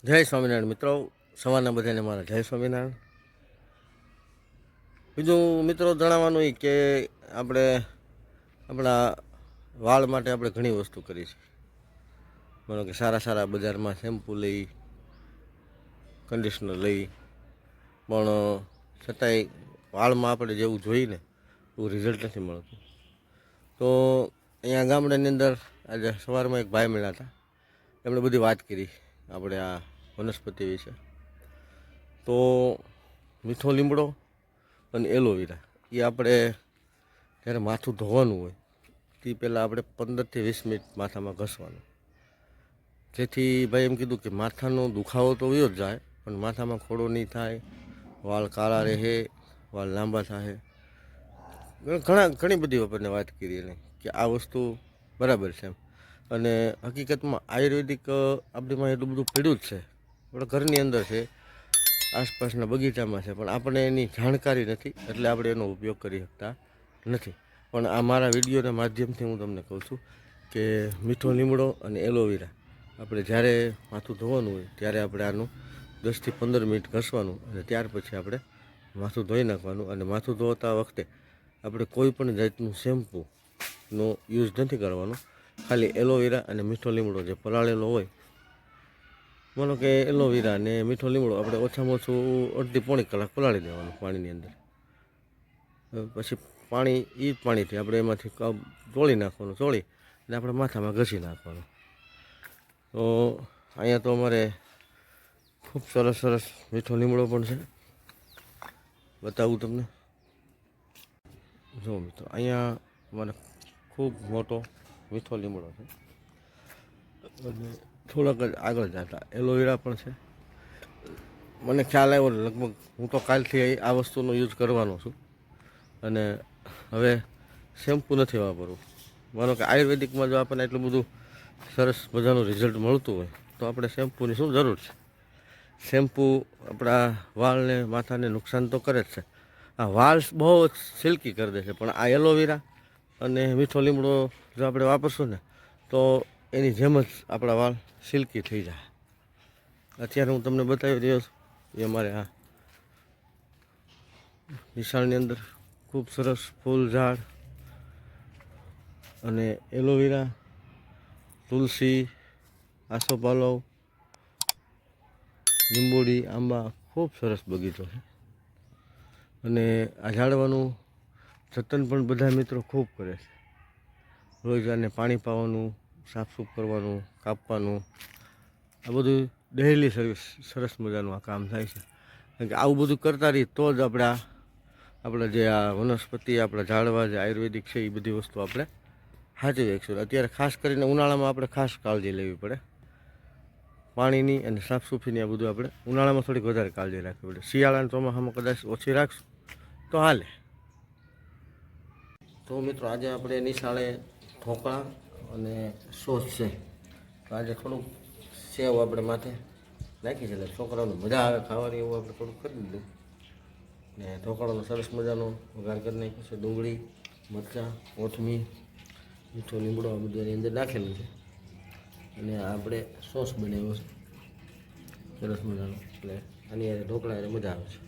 જય સ્વામિનારાયણ મિત્રો, સવારના બધાને મારા જય સ્વામિનારાયણ. બીજું મિત્રો જણાવવાનું એ કે આપણે આપણા વાળ માટે આપણે ઘણી વસ્તુ કરી છે. માનો કે સારા સારા બજારમાં શેમ્પૂ લઈ, કન્ડિશનર લઈ, પણ છતાંય વાળમાં આપણે જેવું જોઈએ ને એવું રિઝલ્ટ નથી મળતું. તો અહીંયા ગામડાની અંદર આજે સવારમાં એક ભાઈ મળ્યા હતા, એમણે બધી વાત કરી આપણે આ વનસ્પતિ વિશે. તો મીઠો લીમડો અને એલોવેરા એ આપણે જ્યારે માથું ધોવાનું હોય તે પહેલાં આપણે 15થી 20 મિનિટ માથામાં ઘસવાનું, જેથી ભાઈ એમ કીધું કે માથાનો દુખાવો તો વયો જ જાય પણ માથામાં ખોડો નહીં થાય, વાળ કાળા રહે, વાળ લાંબા થાય. ઘણી બધી આપણને વાત કરી એને કે આ વસ્તુ બરાબર છે એમ. અને હકીકતમાં આયુર્વેદિક આપણીમાં એટલું બધું પડ્યું જ છે, આપણા ઘરની અંદર છે, આસપાસના બગીચામાં છે, પણ આપણને એની જાણકારી નથી એટલે આપણે એનો ઉપયોગ કરી શકતા નથી. પણ આ મારા વિડીયોના માધ્યમથી હું તમને કહું છું કે મીઠો લીમડો અને એલોવેરા આપણે જ્યારે માથું ધોવાનું હોય ત્યારે આપણે આનું 10થી 15 મિનિટ ઘસવાનું અને ત્યાર પછી આપણે માથું ધોઈ નાખવાનું. અને માથું ધોતા વખતે આપણે કોઈ પણ જાતનું શેમ્પૂનો યુઝ નથી કરવાનો, ખાલી એલોવેરા અને મીઠો લીમડો જે પલાળેલો હોય, માનો કે એલોવેરા અને મીઠો લીમડો આપણે ઓછામાં ઓછું અડધી પોણી કલાક પલાળી દેવાનું પાણીની અંદર. પછી પાણી એ જ પાણીથી આપણે એમાંથી ચોળી નાખવાનું, ચોળી અને આપણે માથામાં ઘસી નાખવાનું. તો અહીંયા તો અમારે ખૂબ સરસ સરસ મીઠો લીમડો પણ છે, બતાવું તમને. જો મિત્રો અહીંયા મને ખૂબ મોટો મીઠો લીમડો છે અને થોડાક જ આગળ જતા એલોવેરા પણ છે. મને ખ્યાલ આવ્યો લગભગ હું તો કાલથી આ વસ્તુનો યુઝ કરવાનો છું અને હવે શેમ્પૂ નથી વાપરવું. માનો કે આયુર્વેદિકમાં જો આપણને એટલું બધું સરસ મજાનું રિઝલ્ટ મળતું હોય તો આપણે શેમ્પૂની શું જરૂર છે. શેમ્પૂ આપણા વાળને માથાને નુકસાન તો કરે જ છે, આ વાળ બહુ જ સિલ્કી કરી દે છે, પણ આ એલોવેરા અને મીઠો લીમડો જો આપણે વાપરશું ને તો એની જેમ જ આપણા વાળ સિલ્કી થઈ જાય. અત્યારે હું તમને બતાવી રહ્યો છું એ અમારે આ નિશાળની અંદર ખૂબ સરસ ફૂલ ઝાડ અને એલોવેરા, તુલસી, આસોપાલવ, લીંબોડી, આંબા, ખૂબ સરસ બગીચો છે. અને આ ઝાડવાનું જતન પણ બધા મિત્રો ખૂબ કરે છે. રોજ આને પાણી પાવાનું, સાફસૂફ કરવાનું, કાપવાનું, આ બધું ડેઈલી સર્વિસ સરસ મજાનું આ કામ થાય છે. કારણ કે આવું બધું કરતા રહીએ તો જ આપણે જે આ વનસ્પતિ, આપણા ઝાડવા જે આયુર્વેદિક છે એ બધી વસ્તુ આપણે સાચવી રાખીશું. અત્યારે ખાસ કરીને ઉનાળામાં આપણે ખાસ કાળજી લેવી પડે પાણીની અને સાફસૂફીની. આ બધું આપણે ઉનાળામાં થોડીક વધારે કાળજી રાખવી પડે, શિયાળા અને ચોમાસામાં કદાચ ઓછી રાખશું તો હાલે. તો મિત્રો આજે આપણે નિશાળે ઢોકળા અને સોસ છે, તો આજે થોડુંક સેવ આપણે માથે નાખી છે એટલે છોકરાઓને મજા આવે ખાવાની, એવું આપણે થોડુંક કરી દીધું. ને ઢોકળાનો સરસ મજાનો વઘાર કરી નાખ્યો છે, ડુંગળી, મરચાં, કોથમીર, મીઠો લીમડો આ બધું એની અંદર નાખેલું છે. અને આપણે સોસ બનાવ્યો છે સરસ મજાનો, એટલે આની ઢોકળા મજા આવે છે.